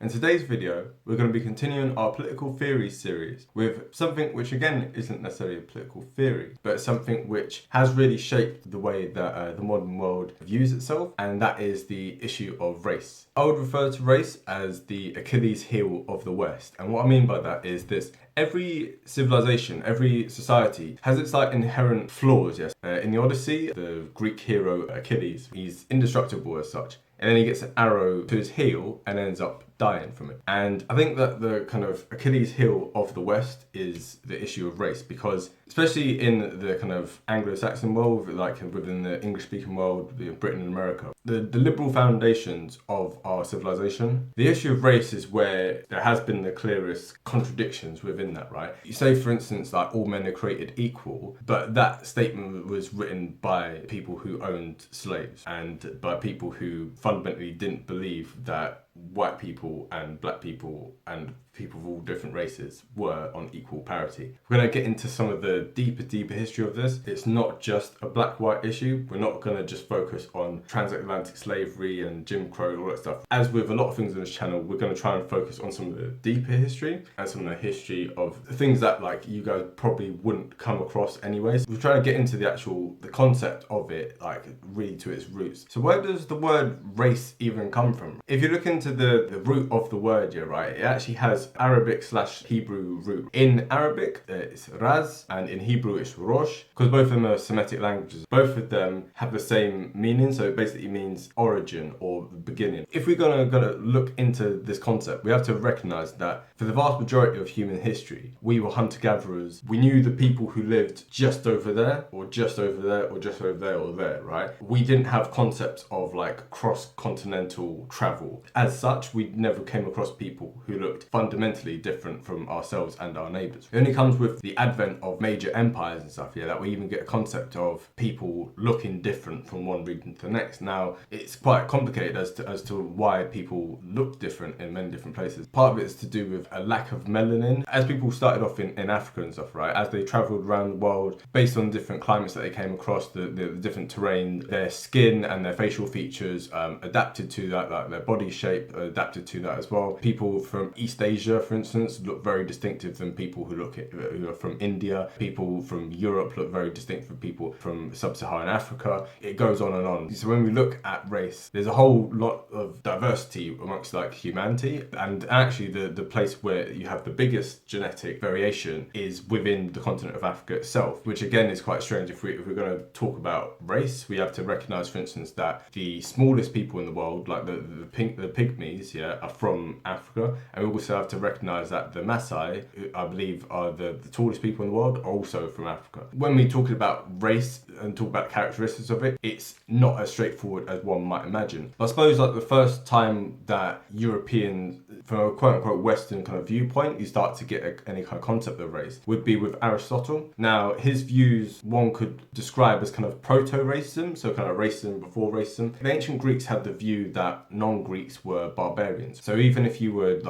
In today's video, we're going to be continuing our political theory series with something which again isn't necessarily a political theory, but something which has really shaped the way that the modern world views itself, and that is the issue of race. I would refer to race as the Achilles heel of the West, and what I mean by that is this. Every civilization, every society has its inherent flaws, yes. In the Odyssey, the Greek hero Achilles, he's indestructible as such. And then he gets an arrow to his heel and ends up dying from it. And I think that the kind of Achilles heel of the West is the issue of race, because especially in the kind of Anglo-Saxon world, like within the English-speaking world, Britain and America, the liberal foundations of our civilization, the issue of race is where there has been the clearest contradictions within that, right? You say, for instance, like all men are created equal, but that statement was written by people who owned slaves and by people who fundamentally didn't believe that white people and black people and people of all different races were on equal parity. We're going to get into some of the deeper history of this. It's not just a black-white issue. We're not going to just focus on transatlantic slavery and Jim Crow and all that stuff. As with a lot of things on this channel, we're going to try and focus on some of the deeper history and some of the history of things that you guys probably wouldn't come across anyways. We're trying to get into the concept of it, really to its roots. So where does the word race even come from? If you look into the root of the word, it actually has Arabic/Hebrew root. In Arabic, it's raz, and in Hebrew, it's rosh, because both of them are Semitic languages. Both of them have the same meaning, so it basically means origin or beginning. If we're gonna look into this concept, we have to recognize that for the vast majority of human history, we were hunter-gatherers. We knew the people who lived just over there, or just over there, or just over there, or there, right? We didn't have concepts of cross-continental travel. As such, we never came across people who looked fundamentally different from ourselves and our neighbours. It only comes with the advent of major empires and stuff, that we even get a concept of people looking different from one region to the next. Now, it's quite complicated as to why people look different in many different places. Part of it is to do with a lack of melanin. As people started off in Africa and stuff, right, as they travelled around the world, based on different climates that they came across, the different terrain, their skin and their facial features adapted to that, their body shape adapted to that as well. People from East Asia, for instance, look very distinctive than people who are from India. People from Europe look very distinct from people from sub-Saharan Africa. It goes on and on. So when we look at race, there's a whole lot of diversity amongst humanity, and actually the place where you have the biggest genetic variation is within the continent of Africa itself, which again is quite strange. If we're going to talk about race, we have to recognize, for instance, that the smallest people in the world, like the pygmies, are from Africa, and we also have to recognize that the Maasai, who I believe are the tallest people in the world, are also from Africa. When we talk about race and talk about characteristics of it, it's not as straightforward as one might imagine. I suppose the first time that Europeans, from a quote-unquote Western kind of viewpoint, you start to get any kind of concept of race would be with Aristotle. Now, his views one could describe as kind of proto-racism, so kind of racism before racism. The ancient Greeks had the view that non-Greeks were barbarians. So even if you were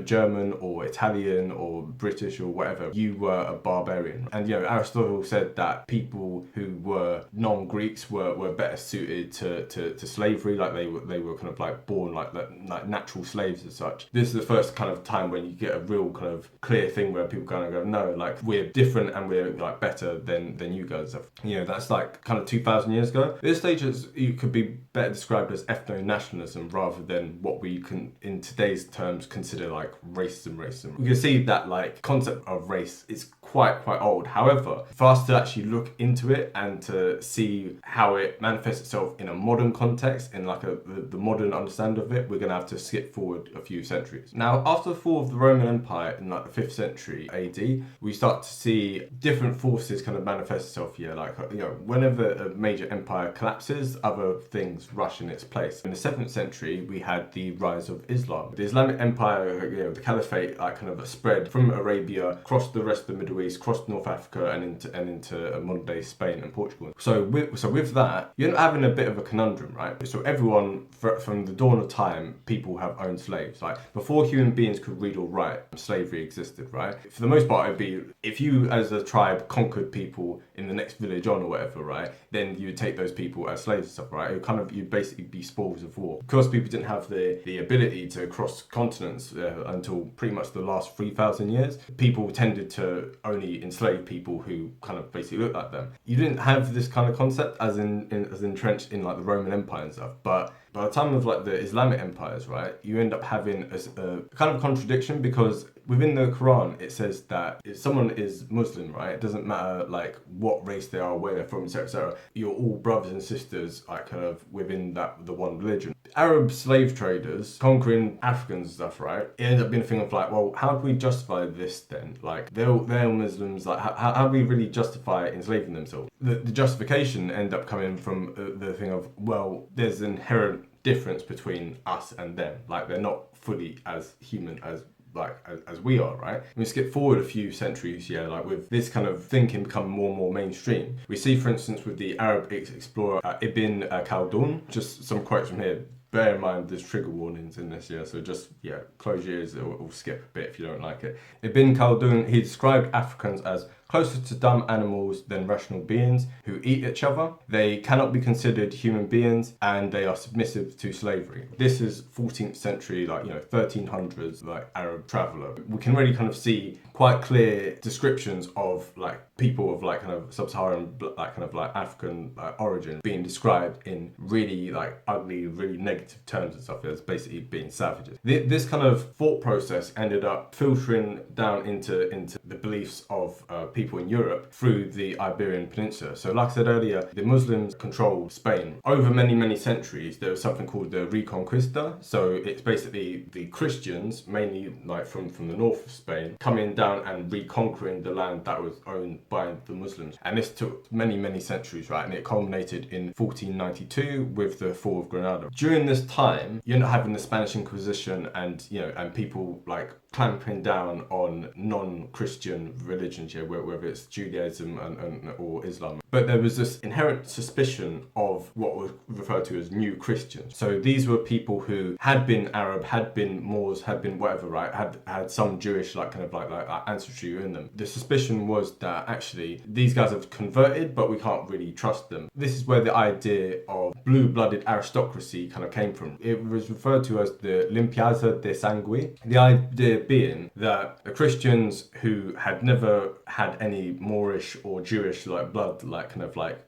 German or Italian or British or whatever, you were a barbarian. And Aristotle said that people who were non-Greeks were better suited to slavery, they were kind of born like natural slaves as such. This is the first kind of time when you get a real kind of clear thing where people kind of go, no, we're different and we're better than you guys have. That's kind of 2,000 years ago. At this stage, it could be better described as ethno-nationalism rather than what we can, in today's terms, consider racism. We can see that concept of race is quite old. However, for us to actually look into it and to see how it manifests itself in a modern context, in the modern understanding of it, we're going to have to skip forward a few centuries. Now, after the fall of the Roman Empire in the 5th century AD, we start to see different forces kind of manifest itself here. Whenever a major empire collapses, other things rush in its place. In the 7th century, we had the rise of Islam. The Islamic Empire, the Caliphate, kind of spread from Arabia, across the rest of the Middle East, across North Africa, and into modern day Spain and Portugal. So with that, you're not having a bit of a conundrum, right? So everyone, from the dawn of time, people have owned slaves. Before human beings could read or write, slavery existed, right? For the most part, it'd be if you as a tribe conquered people in the next village on or whatever, right? Then you would take those people as slaves and stuff, right? You'd basically be spoils of war. Of course, people didn't have the the ability to cross continents until pretty much the last 3,000 years. People tended to only enslave people who kind of basically looked like them. You didn't have this kind of concept as entrenched in like the Roman Empire and stuff, but by the time of like the Islamic empires, right, you end up having a kind of contradiction, because within the Quran it says that if someone is Muslim, right, it doesn't matter like what race they are, where they're from, etc., etc. You're all brothers and sisters, like kind of within the one religion. Arab slave traders conquering Africans and stuff, right? It ended up being a thing of like, well, how do we justify this then? Like they're Muslims, like how do we really justify enslaving themselves? The justification ended up coming from the thing of, well, there's an inherent difference between us and them. Like they're not fully as human as we are, right? We skip forward a few centuries, like with this kind of thinking becoming more and more mainstream. We see, for instance, with the Arab explorer Ibn Khaldun, just some quotes from here. Bear in mind there's trigger warnings in this, so just close your ears or skip a bit if you don't like it. Ibn Khaldun, he described Africans as closer to dumb animals than rational beings who eat each other. They cannot be considered human beings, and they are submissive to slavery. This is 14th century, 1300s, Arab traveller. We can really kind of see quite clear descriptions of people of kind of sub-Saharan African origin being described in really ugly, really negative terms and stuff. As basically being savages. This kind of thought process ended up filtering down into the beliefs of people in Europe through the Iberian Peninsula. So like I said earlier, the Muslims controlled Spain. Over many centuries, there was something called the Reconquista. So it's basically the Christians, mainly from the north of Spain, coming down and reconquering the land that was owned by the Muslims. And this took many centuries, right? And it culminated in 1492 with the fall of Granada. During this time, you end up having the Spanish Inquisition and people clamping down on non-Christian religions, whether it's Judaism or Islam. But there was this inherent suspicion of what was referred to as new Christians. So these were people who had been Arab, had been Moors, had been whatever, right? Had some Jewish ancestry in them. The suspicion was that actually these guys have converted, but we can't really trust them. This is where the idea of blue-blooded aristocracy kind of came from. It was referred to as the limpieza de sangue. The idea being that the Christians who had never had any Moorish or Jewish blood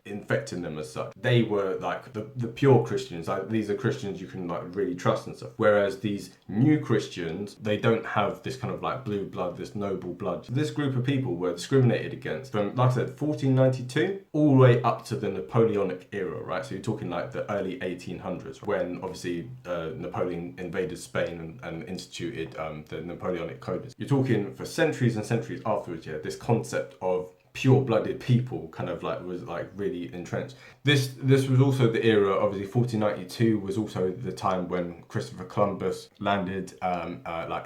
infecting them as such, they were the pure Christians. These are Christians you can really trust and stuff. Whereas these new Christians, they don't have this kind of blue blood, this noble blood. This group of people were discriminated against from, like I said, 1492 all the way up to the Napoleonic era, right? So you're talking the early 1800s, when obviously Napoleon invaded Spain and instituted the Napoleonic Codes. You're talking for centuries and centuries afterwards, this concept of pure-blooded people kind of was really entrenched. This was also the era, obviously 1492 was also the time when Christopher Columbus landed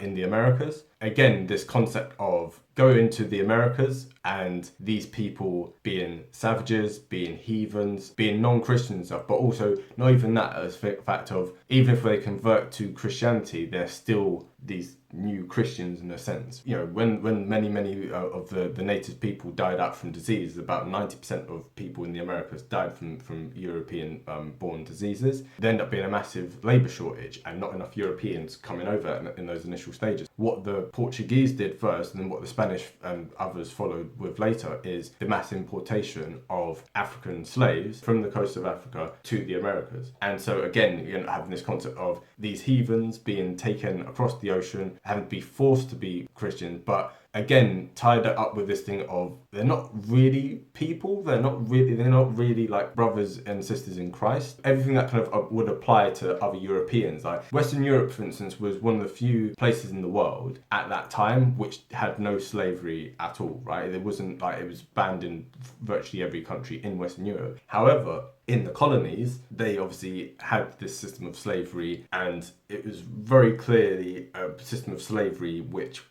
in the Americas. Again, this concept of going to the Americas and these people being savages, being heathens, being non-Christian and stuff, but also not even that, as the fact of even if they convert to Christianity, they're still these new Christians in a sense. When many of the native people died out from disease, about 90% of people in the Americas died from European born diseases. There ended up being a massive labour shortage and not enough Europeans coming over in those initial stages. What the Portuguese did first, and then what the Spanish and others followed with later, is the mass importation of African slaves from the coast of Africa to the Americas. And so again, you're having this concept of these heathens being taken across the ocean, having to be forced to be Christians, but again tied it up with this thing of they're not really people, they're not really brothers and sisters in Christ. Everything that kind of would apply to other Europeans, Western Europe, for instance, was one of the few places in the world at that time which had no slavery at all, right? It wasn't it was banned in virtually every country in Western Europe. However, in the colonies, they obviously had this system of slavery, and it was very clearly a system of slavery which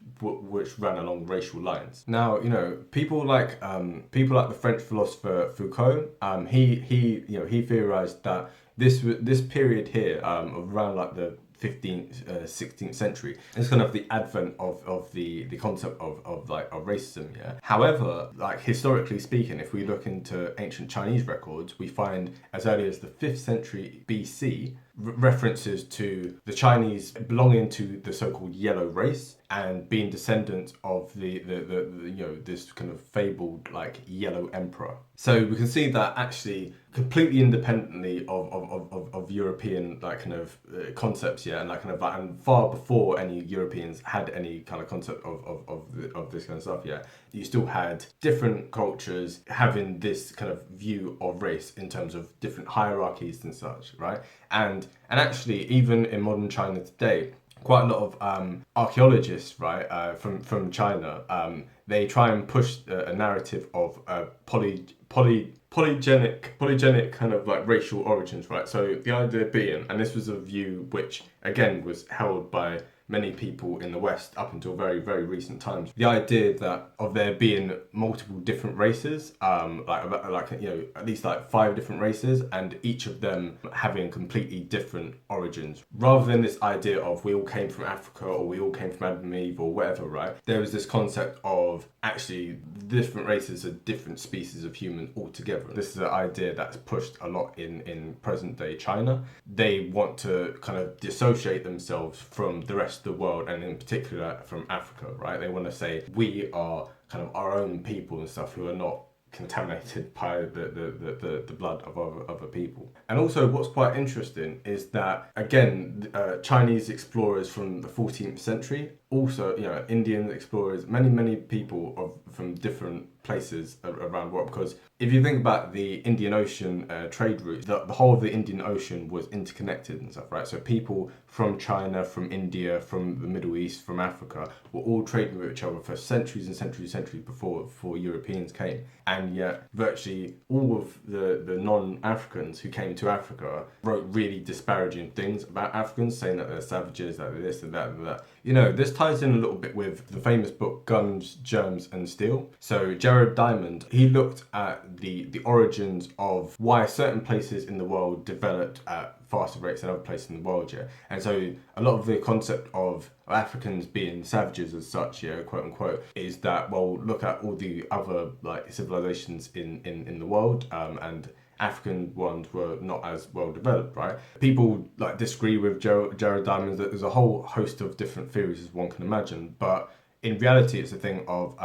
ran along racial lines. Now, people like the French philosopher Foucault, he theorized that this period here of around the 15th, 16th century. It's kind of the advent of the concept of racism, However, historically speaking, if we look into ancient Chinese records, we find as early as the 5th century BC, references to the Chinese belonging to the so-called yellow race and being descendants of the this kind of fabled like yellow emperor. So we can see that actually completely independently of European like kind of concepts, yeah, and like kind of like, and far before any Europeans had any kind of concept of this kind of stuff, yeah, you still had different cultures having this kind of view of race in terms of different hierarchies and such, right? And actually even in modern China today, quite a lot of archaeologists, right, from China, they try and push a narrative of polygenic kind of like racial origins, right? So the idea being, and this was a view which again was held by many people in the West up until very, very recent times. The idea that of there being multiple different races, like at least like 5 different races, and each of them having completely different origins, rather than this idea of we all came from Africa or we all came from Adam and Eve or whatever, right? There was this concept of actually different races are different species of human altogether. This is an idea that's pushed a lot in present day China. They want to kind of dissociate themselves from the rest of the world, and in particular from Africa, right? They want to say we are kind of our own people and stuff who are not contaminated by the blood of other people. And also what's quite interesting is that, again, Chinese explorers from the 14th century, also, Indian explorers, many people from different places around the world, because if you think about the Indian Ocean trade route, the whole of the Indian Ocean was interconnected and stuff, right? So people from China, from India, from the Middle East, from Africa were all trading with each other for centuries and centuries before Europeans came. And yet virtually all of the non-Africans who came to Africa wrote really disparaging things about Africans, saying that they're savages, that they're this and that and that. This ties in a little bit with the famous book Guns, Germs and Steel. So Jared Diamond, he looked at the origins of why certain places in the world developed at faster rates than other places in the world, yeah. And so a lot of the concept of Africans being savages as such, yeah, quote unquote, is that, well, look at all the other like civilizations in the world, and African ones were not as well developed, right? People like disagree with Jared Diamond that there's a whole host of different theories as one can imagine, but in reality, it's a thing of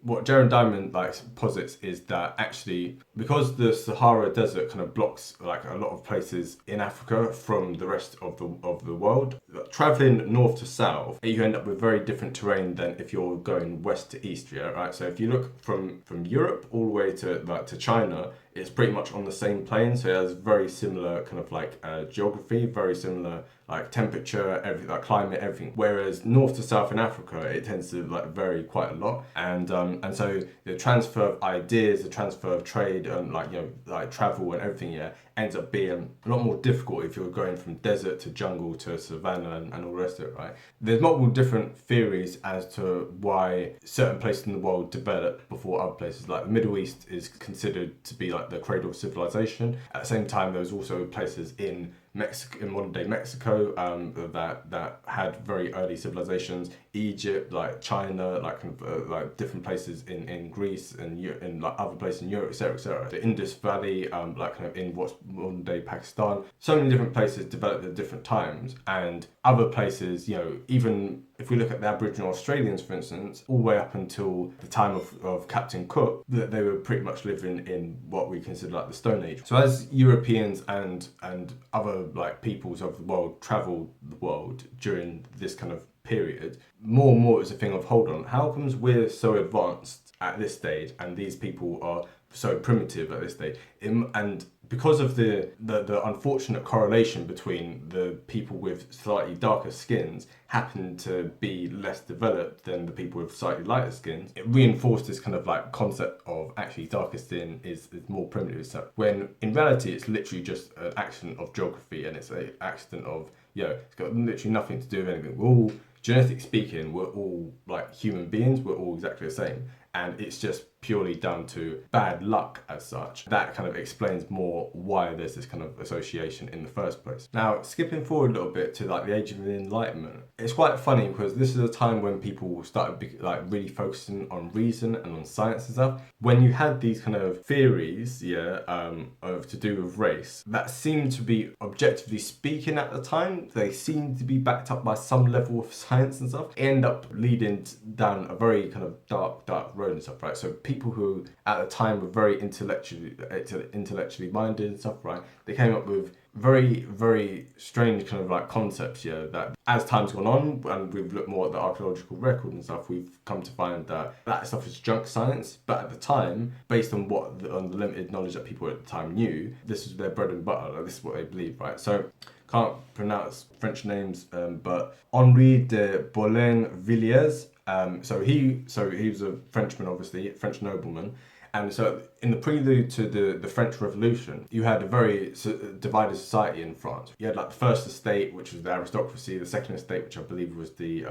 what Jared Diamond posits is that actually, because the Sahara Desert kind of blocks like a lot of places in Africa from the rest of the world, traveling north to south, you end up with very different terrain than if you're going west to east, yeah, right? So if you look from Europe all the way to China, it's pretty much on the same plane, so it has very similar kind of like geography, very similar like temperature, everything, like climate, everything. Whereas north to south in Africa, it tends to like vary quite a lot, and so the transfer of ideas, the transfer of trade, and like travel and everything, yeah, ends up being a lot more difficult if you're going from desert to jungle to savannah and all the rest of it, right? There's multiple different theories as to why certain places in the world developed before other places. Like the Middle East is considered to be like the cradle of civilization. At the same time, there's also places in Mexico, in modern day Mexico, that had very early civilizations. Egypt, like China, like different places in Greece and like other places in Europe, etc., etc. The Indus Valley, like kind of in what's modern day Pakistan. So many different places developed at different times, and other places, even if we look at the Aboriginal Australians, for instance, all the way up until the time of Captain Cook, that they were pretty much living in what we consider like the Stone Age. So as Europeans and other like peoples of the world traveled the world during this kind of period, more and more it was a thing of, hold on, how comes we're so advanced at this stage and these people are so primitive at this stage? And because of the unfortunate correlation between the people with slightly darker skins happen to be less developed than the people with slightly lighter skins, it reinforced this kind of like concept of actually darker skin is more primitive stuff, when in reality it's literally just an accident of geography, and it's an accident of, it's got literally nothing to do with anything. We're all, genetically speaking, we're all like human beings, we're all exactly the same. And it's just purely down to bad luck as such. That kind of explains more why there's this kind of association in the first place. Now, skipping forward a little bit to like the age of the Enlightenment, it's quite funny because this is a time when people started like really focusing on reason and on science and stuff. When you had these kind of theories, of to do with race, that seemed to be, objectively speaking at the time, they seemed to be backed up by some level of science and stuff, end up leading down a very kind of dark road and stuff, right? So people who at the time were very intellectually minded and stuff, right? They came up with very strange kind of like concepts, that as time's gone on and we've looked more at the archaeological record and stuff, we've come to find that stuff is junk science. But at the time, based on on the limited knowledge that people at the time knew, this was their bread and butter. Like, this is what they believed, right? So can't pronounce French names, but Henri de Boulain-Villiers. So he was a Frenchman, obviously, a French nobleman. And so in the prelude to the French Revolution, you had a very divided society in France. You had like the first estate, which was the aristocracy, the second estate, which I believe was the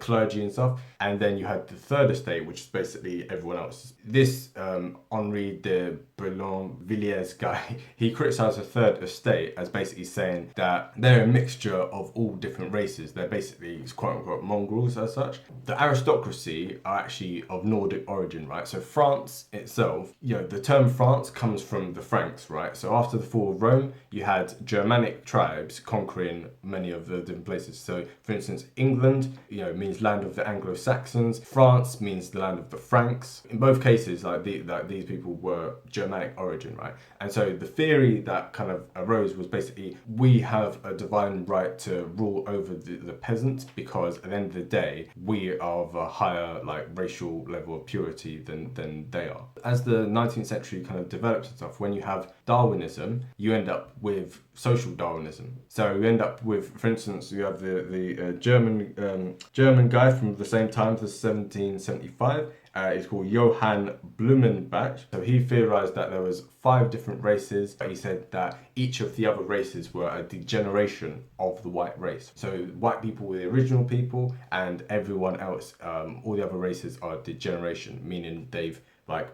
clergy and stuff. And then you had the third estate, which is basically everyone else. This Henri de Boulain-Villiers guy, he criticised the third estate as basically saying that they're a mixture of all different races. They're basically quote unquote mongrels as such. The aristocracy are actually of Nordic origin, right? So France itself, the term France comes from the Franks, right? So after the fall of Rome, you had Germanic tribes conquering many of the different places. So for instance, England, means land of the Anglo-Saxons. France means the land of the Franks. In both cases, these people were Germanic origin, right? And so the theory that kind of arose was basically, we have a divine right to rule over the peasants because at the end of the day, we are of a higher racial level of purity than they are. As the 19th century kind of develops and stuff, when you have Darwinism, you end up with social Darwinism. So you end up with, for instance, you have the German guy from the same time, the 1775. He's called Johann Blumenbach. So he theorized that there was 5 different races. He said that each of the other races were a degeneration of the white race. So white people were the original people, and everyone else, all the other races are degeneration, meaning they've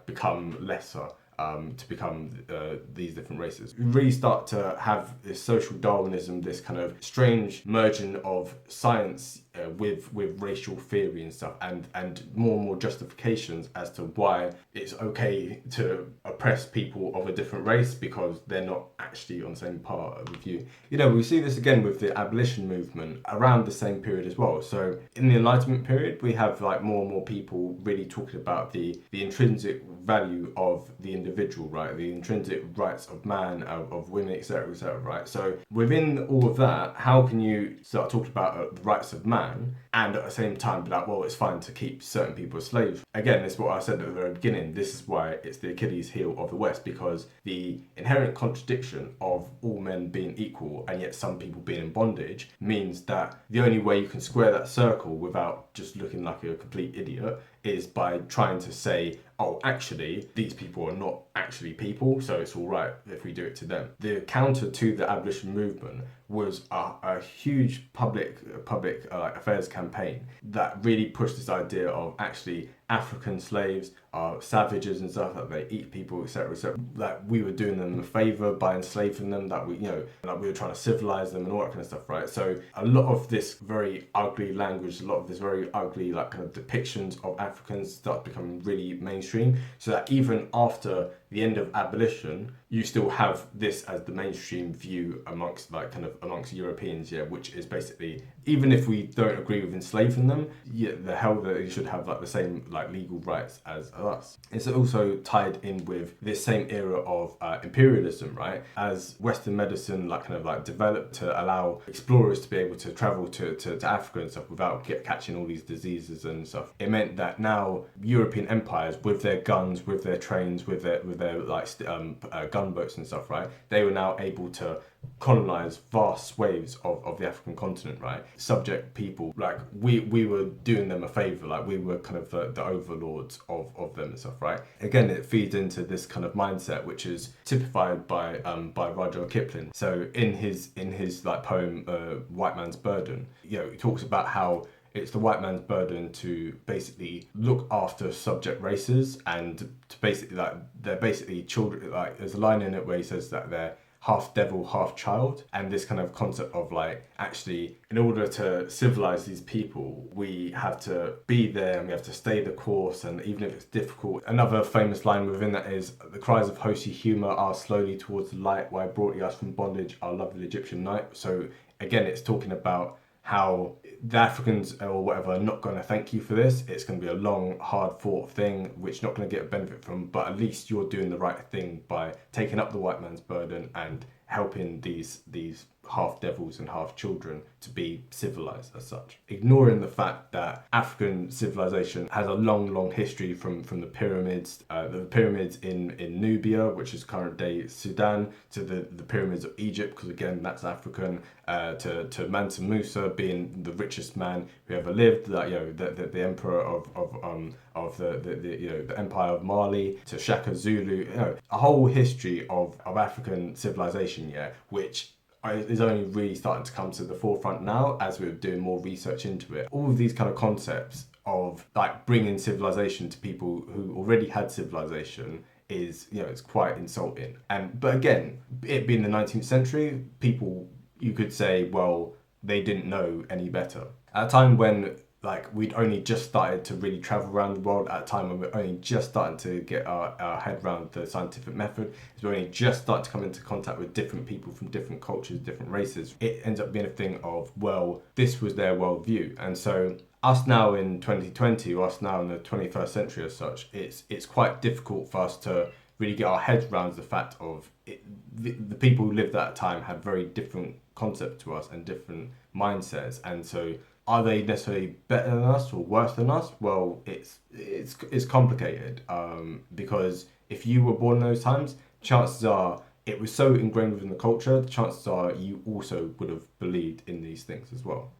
become lesser to become these different races. We really start to have this social Darwinism, this kind of strange merging of science with racial theory and stuff, and more justifications as to why it's okay to oppress people of a different race because they're not actually on the same part of you. We see this again with the abolition movement around the same period as well. So in the Enlightenment period, we have more and more people really talking about the intrinsic value of the individual, right? The intrinsic rights of man, of women, etc., right? So within all of that, how can you start talking about the rights of man and at the same time be like, well, it's fine to keep certain people as slaves? Again, this is what I said at the very beginning. This is why it's the Achilles heel of the West, because the inherent contradiction of all men being equal and yet some people being in bondage means that the only way you can square that circle without just looking like a complete idiot is by trying to say, oh, actually, these people are not actually people, so it's all right if we do it to them. The counter to the abolition movement was a huge public affairs campaign that really pushed this idea of actually African slaves are savages and stuff, that they eat people, etc., that we were doing them a favor by enslaving them, that we were trying to civilize them and all that kind of stuff, right? So a lot of this very ugly language, a lot of this very ugly kind of depictions of Africans start becoming really mainstream, so that even after the end of abolition, you still have this as the mainstream view amongst Europeans, which is basically, even if we don't agree with enslaving them, the hell that they should have the same legal rights as us. It's also tied in with this same era of imperialism, right? As Western medicine developed to allow explorers to be able to travel to Africa and stuff without catching all these diseases and stuff. It meant that now European empires, with their guns, with their trains, with their gunboats and stuff, right? They were now able to colonize vast swathes of the African continent, right? Subject people, we were doing them a favor, we were kind of the overlords of them and stuff, right? Again, it feeds into this kind of mindset which is typified by Rudyard Kipling. So in his poem White Man's Burden, he talks about how it's the white man's burden to basically look after subject races, and to basically, like, they're basically children. Like, there's a line in it where he says that they're half devil, half child, and this kind of concept of, like, actually, in order to civilize these people, we have to be there and we have to stay the course, and even if it's difficult. Another famous line within that is, the cries of Hosi humor are slowly towards the light, why brought ye us from bondage, our lovely Egyptian night. So again, it's talking about how the Africans or whatever are not going to thank you for this. It's going to be a long, hard fought thing, which you're not going to get a benefit from, but at least you're doing the right thing by taking up the white man's burden and helping these half devils and half children to be civilized as such. Ignoring the fact that African civilization has a long history from the pyramids in Nubia, which is current day Sudan, to the pyramids of Egypt, because again that's African, to Mansa Musa being the richest man who ever lived, that, you know, the emperor of the empire of Mali, to Shaka Zulu, you know, a whole history of African civilization, yeah, which is only really starting to come to the forefront now as we're doing more research into it. All of these kind of concepts of, like, bringing civilization to people who already had civilization is, you know, it's quite insulting. But again, it being the 19th century, people, you could say, well, they didn't know any better. At a time when, like, we'd only just started to really travel around the world, at a time when we're only just starting to get our head around the scientific method, is we're only just starting to come into contact with different people from different cultures, different races. It ends up being a thing of, well, this was their worldview. And so us now in 2020, or us now in the 21st century as such, it's quite difficult for us to really get our heads around the fact of it, the people who lived at that time had very different concepts to us and different mindsets. And so are they necessarily better than us or worse than us? Well, it's complicated, because if you were born in those times, chances are it was so ingrained within the culture, the chances are you also would have believed in these things as well.